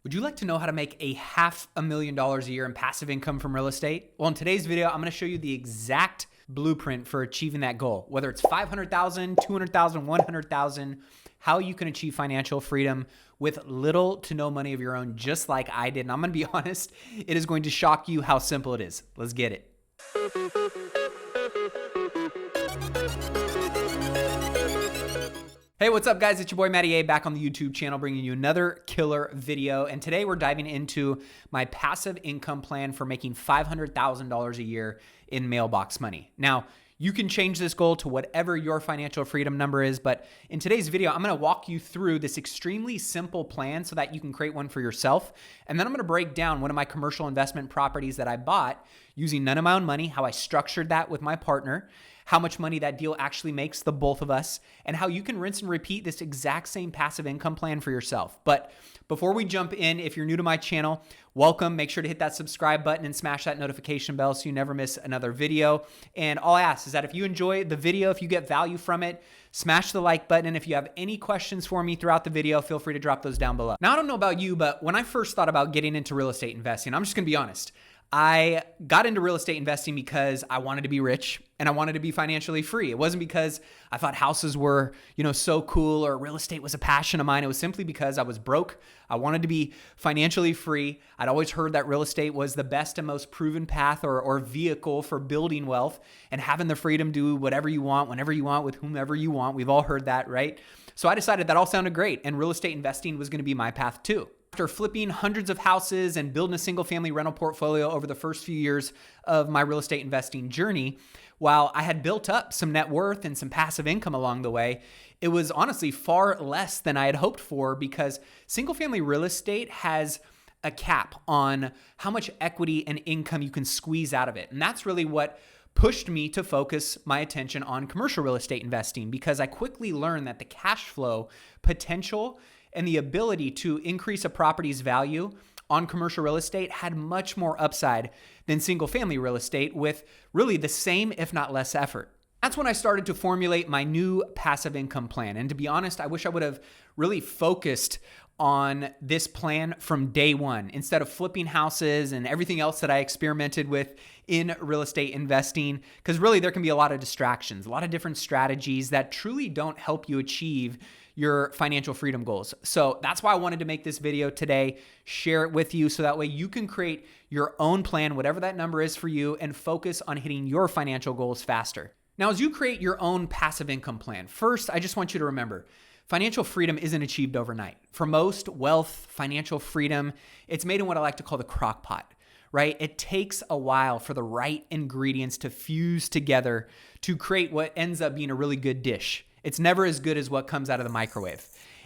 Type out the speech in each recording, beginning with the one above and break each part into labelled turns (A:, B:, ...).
A: Would you like to know how to make a $500,000 a year in passive income from real estate? Well, in today's video, I'm going to show you the exact blueprint for achieving that goal. Whether it's 500,000, 200,000, 100,000, how you can achieve financial freedom with little to no money of your own, just like I did. And I'm going to be honest, it is going to shock you how simple it is. Let's get it. Hey, what's up guys? It's your boy Matty A back on the YouTube channel bringing you another killer video. And today we're diving into my passive income plan for making $500,000 a year in mailbox money. Now, you can change this goal to whatever your financial freedom number is, but in today's video, I'm gonna walk you through this extremely simple plan so that you can create one for yourself. And then I'm gonna break down one of my commercial investment properties that I bought using none of my own money, how I structured that with my partner, how much money that deal actually makes the both of us, and how you can rinse and repeat this exact same passive income plan for yourself. But before we jump in, if you're new to my channel, welcome. Make sure to hit that subscribe button and smash that notification bell so you never miss another video. And all I ask is that if you enjoy the video, if you get value from it, smash the like button. And if you have any questions for me throughout the video, feel free to drop those down below. Now, I don't know about you, but when I first thought about getting into real estate investing, I'm just gonna be honest, I got into real estate investing because I wanted to be rich and I wanted to be financially free. It wasn't because I thought houses were, so cool or real estate was a passion of mine. It was simply because I was broke. I wanted to be financially free. I'd always heard that real estate was the best and most proven path or vehicle for building wealth and having the freedom to do whatever you want, whenever you want, with whomever you want. We've all heard that, right? So I decided that all sounded great and real estate investing was going to be my path too. After flipping hundreds of houses and building a single family rental portfolio over the first few years of my real estate investing journey, while I had built up some net worth and some passive income along the way, it was honestly far less than I had hoped for because single family real estate has a cap on how much equity and income you can squeeze out of it. And that's really what pushed me to focus my attention on commercial real estate investing because I quickly learned that the cash flow potential and the ability to increase a property's value on commercial real estate had much more upside than single family real estate with really the same, if not less effort. That's when I started to formulate my new passive income plan. And to be honest, I wish I would have really focused on this plan from day one instead of flipping houses and everything else that I experimented with in real estate investing, because really there can be a lot of distractions, a lot of different strategies that truly don't help you achieve your financial freedom goals. So that's why I wanted to make this video today, share it with you so that way you can create your own plan, whatever that number is for you, and focus on hitting your financial goals faster. Now, as you create your own passive income plan, first, I just want you to remember, financial freedom isn't achieved overnight. For most, wealth, financial freedom, it's made in what I like to call the crock pot, right? It takes a while for the right ingredients to fuse together to create what ends up being a really good dish. It's never as good as what comes out of the microwave.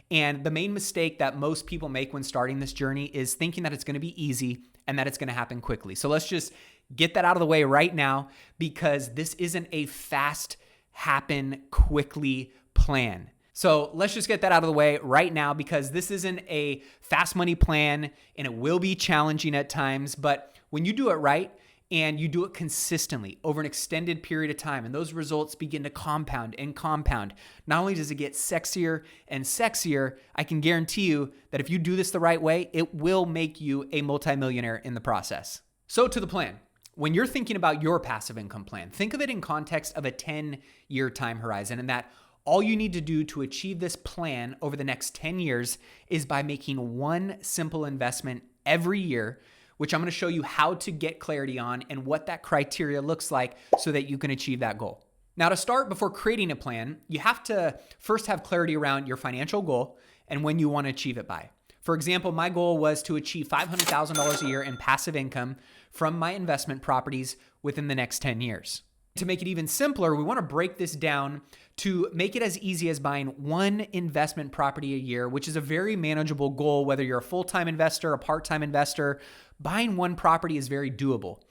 A: And the main mistake that most people make when starting this journey is thinking that it's going to be easy and that it's going to happen quickly. So let's just get that out of the way right now because this isn't a fast, happen quickly plan. So let's just get that out of the way right now because this isn't a fast money plan and it will be challenging at times. But when you do it right, and you do it consistently over an extended period of time, and those results begin to compound and compound. Not only does it get sexier and sexier, I can guarantee you that if you do this the right way, it will make you a multimillionaire in the process. So to the plan. When you're thinking about your passive income plan, think of it in context of a 10-year time horizon, and that all you need to do to achieve this plan over the next 10 years is by making one simple investment every year, which I'm going to show you how to get clarity on and what that criteria looks like so that you can achieve that goal. Now, to start, before creating a plan, you have to first have clarity around your financial goal and when you want to achieve it by. For example, my goal was to achieve $500,000 a year in passive income from my investment properties within the next 10 years. To make it even simpler, we want to break this down to make it as easy as buying one investment property a year, which is a very manageable goal, whether you're a full-time investor, a part-time investor. Buying one property is very doable.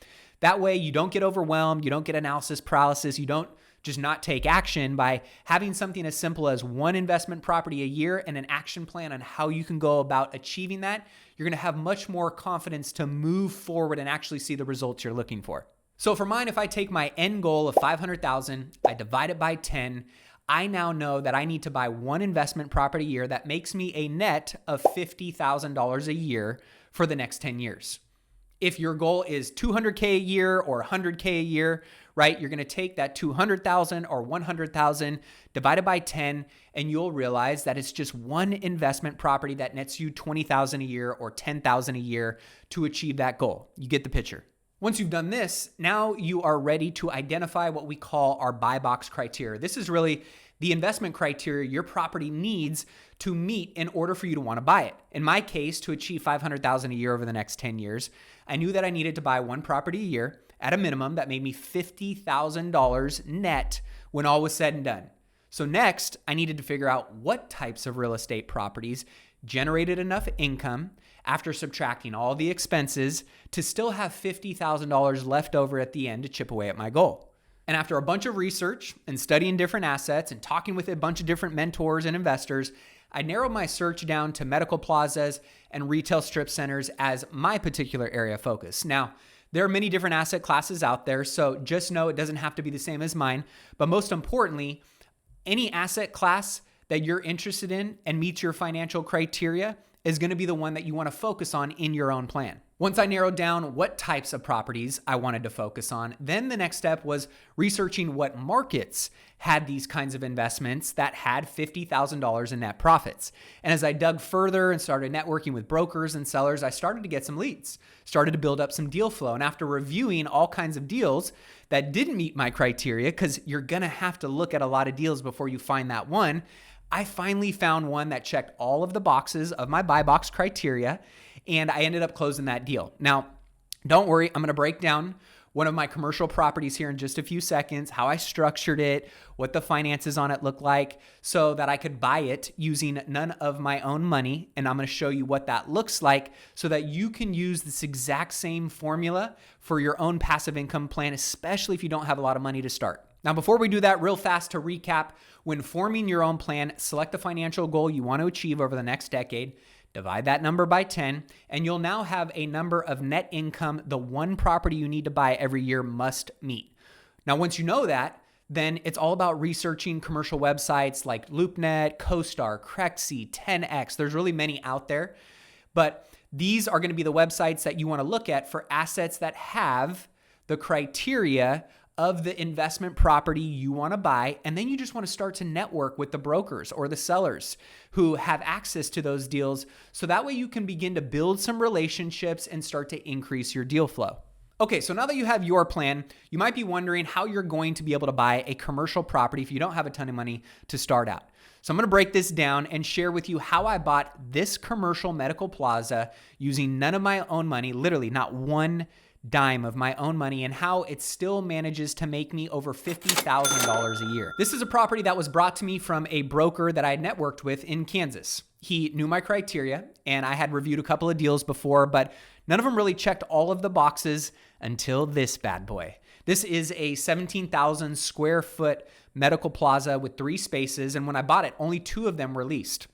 A: That way you don't get overwhelmed, you don't get analysis paralysis, you don't just not take action by having something as simple as one investment property a year and an action plan on how you can go about achieving that. You're going to have much more confidence to move forward and actually see the results you're looking for. So for mine, if I take my end goal of 500,000, I divide it by 10, I now know that I need to buy one investment property a year that makes me a net of $50,000 a year for the next 10 years. If your goal is $200K a year or $100K a year, right, you're going to take that $200,000 or $100,000 divided by 10, and you'll realize that it's just one investment property that nets you $20,000 a year or $10,000 a year to achieve that goal. You get the picture. Once you've done this, now you are ready to identify what we call our buy box criteria. This is really the investment criteria your property needs to meet in order for you to want to buy it. In my case, to achieve $500,000 a year over the next 10 years, I knew that I needed to buy one property a year at a minimum that made me $50,000 net when all was said and done. So next, I needed to figure out what types of real estate properties generated enough income after subtracting all the expenses to still have $50,000 left over at the end to chip away at my goal. And after a bunch of research and studying different assets and talking with a bunch of different mentors and investors, I narrowed my search down to medical plazas and retail strip centers as my particular area of focus. Now, there are many different asset classes out there, so just know it doesn't have to be the same as mine. But most importantly, any asset class that you're interested in and meets your financial criteria is going to be the one that you want to focus on in your own plan. Once I narrowed down what types of properties I wanted to focus on, then the next step was researching what markets had these kinds of investments that had $50,000 in net profits. And as I dug further and started networking with brokers and sellers, I started to get some leads, started to build up some deal flow. And after reviewing all kinds of deals that didn't meet my criteria, because you're going to have to look at a lot of deals before you find that one, I finally found one that checked all of the boxes of my buy box criteria, and I ended up closing that deal. Now, don't worry, I'm going to break down one of my commercial properties here in just a few seconds, how I structured it, what the finances on it look like, so that I could buy it using none of my own money. And I'm going to show you what that looks like so that you can use this exact same formula for your own passive income plan, especially if you don't have a lot of money to start. Now, before we do that, real fast to recap, when forming your own plan, select the financial goal you want to achieve over the next decade, divide that number by 10, and you'll now have a number of net income the one property you need to buy every year must meet. Now, once you know that, then it's all about researching commercial websites like LoopNet, CoStar, Crexi, 10X. There's really many out there, but these are going to be the websites that you want to look at for assets that have the criteria of the investment property you want to buy. And then you just want to start to network with the brokers or the sellers who have access to those deals. So that way you can begin to build some relationships and start to increase your deal flow. Okay, so now that you have your plan, you might be wondering how you're going to be able to buy a commercial property if you don't have a ton of money to start out. So I'm going to break this down and share with you how I bought this commercial medical plaza using none of my own money, literally not one dime of my own money, and how it still manages to make me over $50,000 a year. This is a property that was brought to me from a broker that I had networked with in Kansas. He knew my criteria, and I had reviewed a couple of deals before, but none of them really checked all of the boxes until this bad boy. This is a 17,000 square foot medical plaza with 3 spaces, and when I bought it, only 2 of them were leased.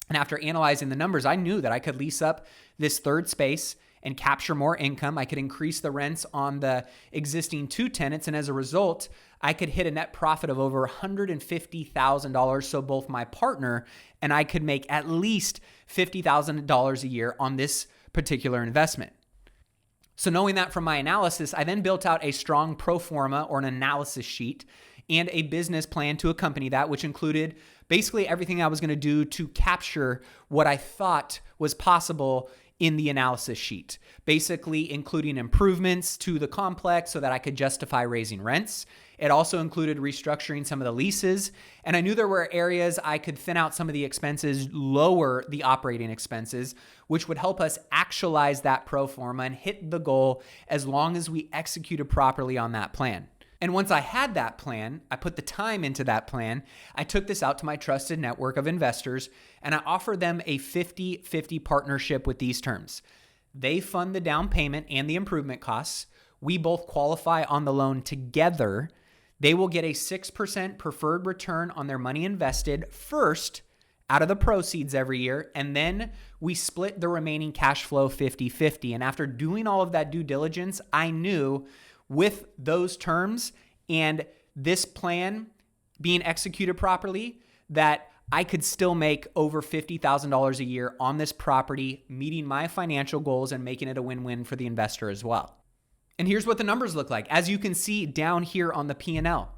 A: And after analyzing the numbers, I knew that I could lease up this 3rd space and capture more income. I could increase the rents on the existing 2 tenants. And as a result, I could hit a net profit of over $150,000. So both my partner and I could make at least $50,000 a year on this particular investment. So knowing that from my analysis, I then built out a strong pro forma or an analysis sheet and a business plan to accompany that, which included basically everything I was going to do to capture what I thought was possible in the analysis sheet, basically including improvements to the complex so that I could justify raising rents. It also included restructuring some of the leases, and I knew there were areas I could thin out some of the expenses, lower the operating expenses, which would help us actualize that pro forma and hit the goal as long as we executed properly on that plan. And once I had that plan, I put the time into that plan, I took this out to my trusted network of investors, and I offered them a 50-50 partnership with these terms. They fund the down payment and the improvement costs. We both qualify on the loan together. They will get a 6% preferred return on their money invested first out of the proceeds every year, and then we split the remaining cash flow 50-50. And after doing all of that due diligence, I knew with those terms and this plan being executed properly, that I could still make over $50,000 a year on this property, meeting my financial goals and making it a win-win for the investor as well. And here's what the numbers look like. As you can see down here on the P&L,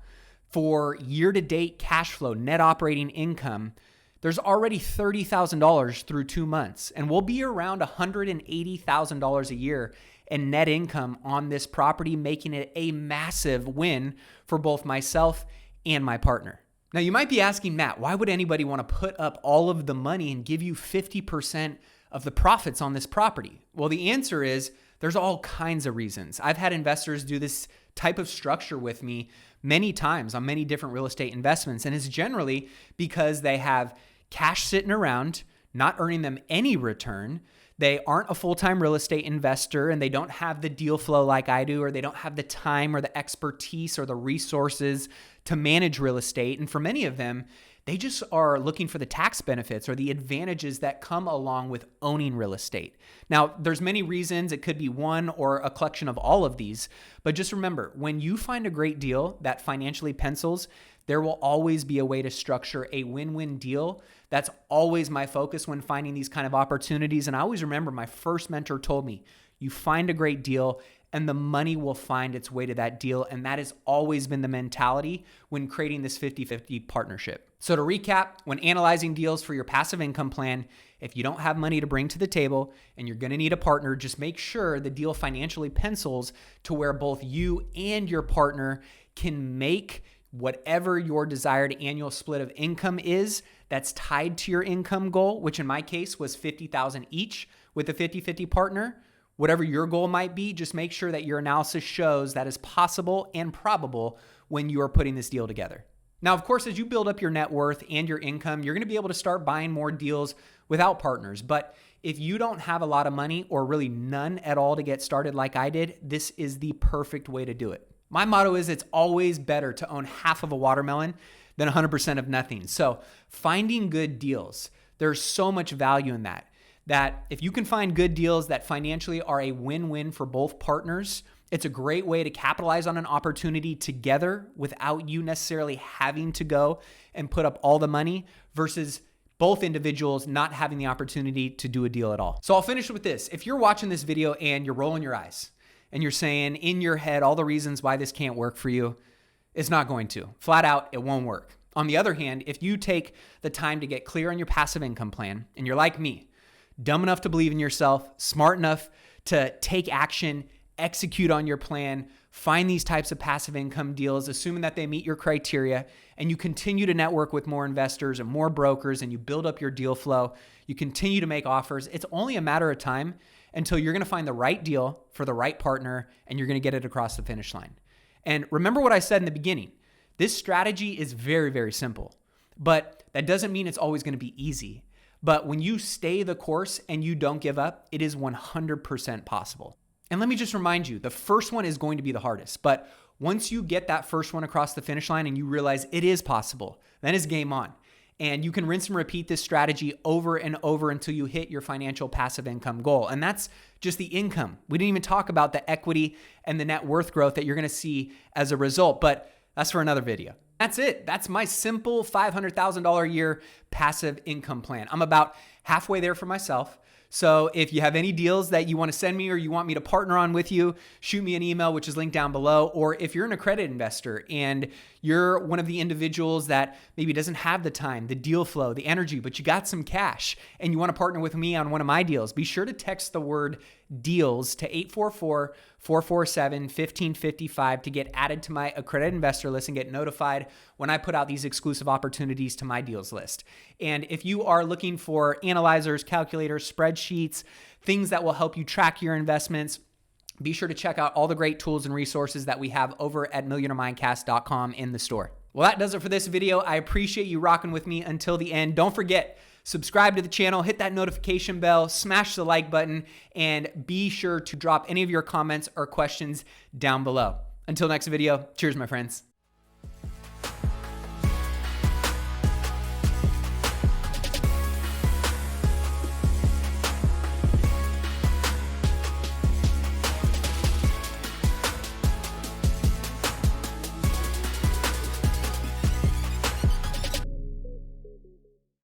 A: for year-to-date cash flow, net operating income, there's already $30,000 through 2 months, and we'll be around $180,000 a year in net income on this property, making it a massive win for both myself and my partner. Now, you might be asking, Matt, why would anybody want to put up all of the money and give you 50% of the profits on this property? Well, the answer is there's all kinds of reasons. I've had investors do this type of structure with me many times on many different real estate investments, and it's generally because they have cash sitting around, not earning them any return. They aren't a full-time real estate investor, and they don't have the deal flow like I do, or they don't have the time or the expertise or the resources to manage real estate. And for many of them, they just are looking for the tax benefits or the advantages that come along with owning real estate. Now, there's many reasons. It could be one or a collection of all of these, but just remember, when you find a great deal that financially pencils, there will always be a way to structure a win-win deal. That's always my focus when finding these kind of opportunities. And I always remember my first mentor told me, you find a great deal and the money will find its way to that deal. And that has always been the mentality when creating this 50-50 partnership. So to recap, when analyzing deals for your passive income plan, if you don't have money to bring to the table and you're going to need a partner, just make sure the deal financially pencils to where both you and your partner can make whatever your desired annual split of income is that's tied to your income goal, which in my case was $50,000 each with a 50-50 partner. Whatever your goal might be, just make sure that your analysis shows that is possible and probable when you are putting this deal together. Now, of course, as you build up your net worth and your income, you're going to be able to start buying more deals without partners. But if you don't have a lot of money or really none at all to get started like I did, this is the perfect way to do it. My motto is it's always better to own half of a watermelon than 100% of nothing. So finding good deals, there's so much value in that if you can find good deals that financially are a win-win for both partners, it's a great way to capitalize on an opportunity together without you necessarily having to go and put up all the money versus both individuals not having the opportunity to do a deal at all. So I'll finish with this. If you're watching this video and you're rolling your eyes and you're saying in your head all the reasons why this can't work for you, it's not going to. Flat out, it won't work. On the other hand, if you take the time to get clear on your passive income plan and you're like me, dumb enough to believe in yourself, smart enough to take action, execute on your plan, find these types of passive income deals, assuming that they meet your criteria, and you continue to network with more investors and more brokers, and you build up your deal flow, you continue to make offers, it's only a matter of time until you're going to find the right deal for the right partner, and you're going to get it across the finish line. And remember what I said in the beginning, this strategy is very, very simple, but that doesn't mean it's always going to be easy. But when you stay the course and you don't give up, it is 100% possible. And let me just remind you, the first one is going to be the hardest. But once you get that first one across the finish line and you realize it is possible, then it's game on. And you can rinse and repeat this strategy over and over until you hit your financial passive income goal. And that's just the income. We didn't even talk about the equity and the net worth growth that you're going to see as a result, but that's for another video. That's it. That's my simple $500,000 a year passive income plan. I'm about halfway there for myself. So if you have any deals that you want to send me or you want me to partner on with you, shoot me an email, which is linked down below. Or if you're an accredited investor and you're one of the individuals that maybe doesn't have the time, the deal flow, the energy, but you got some cash and you want to partner with me on one of my deals, be sure to text the word deals to 844-447-1555 to get added to my accredited investor list and get notified when I put out these exclusive opportunities to my deals list. And if you are looking for analyzers, calculators, spreadsheets, things that will help you track your investments, be sure to check out all the great tools and resources that we have over at millionairemindcast.com in the store. Well, that does it for this video. I appreciate you rocking with me until the end. Don't forget, subscribe to the channel, hit that notification bell, smash the like button, and be sure to drop any of your comments or questions down below. Until next video, cheers, my friends.